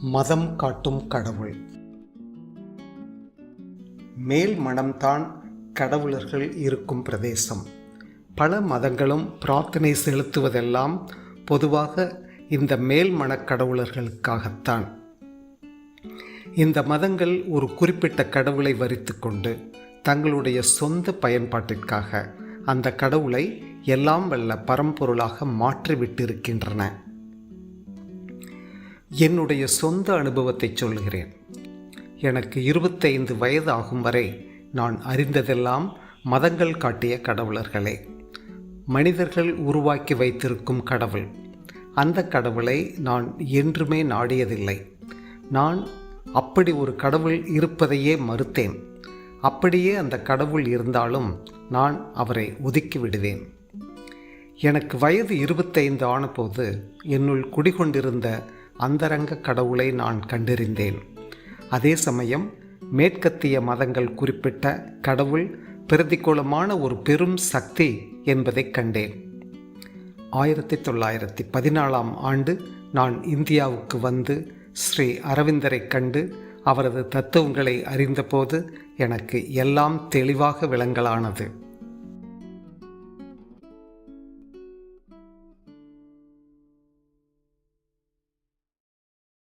மதம் காட்டும் கடவுள். மேல் மனம்தான் கடவுளர்கள் இருக்கும் பிரதேசம். பல மதங்களும் பிரார்த்தனை செலுத்துவதெல்லாம் பொதுவாக இந்த மேல் மனக்கடவுளர்களுக்காகத்தான். இந்த மதங்கள் ஒரு குறிப்பிட்ட கடவுளை வரித்து கொண்டு தங்களுடைய சொந்த பயன்பாட்டிற்காக அந்த கடவுளை எல்லாம் வல்ல பரம்பொருளாக மாற்றிவிட்டிருக்கின்றன. என்னுடைய சொந்த அனுபவத்தை சொல்கிறேன். எனக்கு 25 வயது ஆகும் வரை நான் அறிந்ததெல்லாம் மதங்கள் காட்டிய கடவுளர்களே. மனிதர்கள் உருவாக்கி வைத்திருக்கும் கடவுள். அந்த கடவுளை நான் என்றுமே நாடியதில்லை. நான் அப்படி ஒரு கடவுள் இருப்பதையே மறுத்தேன். அப்படியே அந்த கடவுள் இருந்தாலும் நான் அவரை ஒதுக்கி விடுவேன். எனக்கு வயது 25 ஆனபோது என்னுள் குடிகொண்டிருந்த அந்தரங்க கடவுளை நான் கண்டறிந்தேன். அதே சமயம் மேற்கத்திய மதங்கள் குறிப்பிட்ட கடவுள் பிரதிகூலமான ஒரு பெரும் சக்தி என்பதை கண்டேன். 1914ஆம் ஆண்டு நான் இந்தியாவுக்கு வந்து ஸ்ரீ அரவிந்தரை கண்டு அவரது தத்துவங்களை அறிந்தபோது எனக்கு எல்லாம் தெளிவாக விளங்கலானது.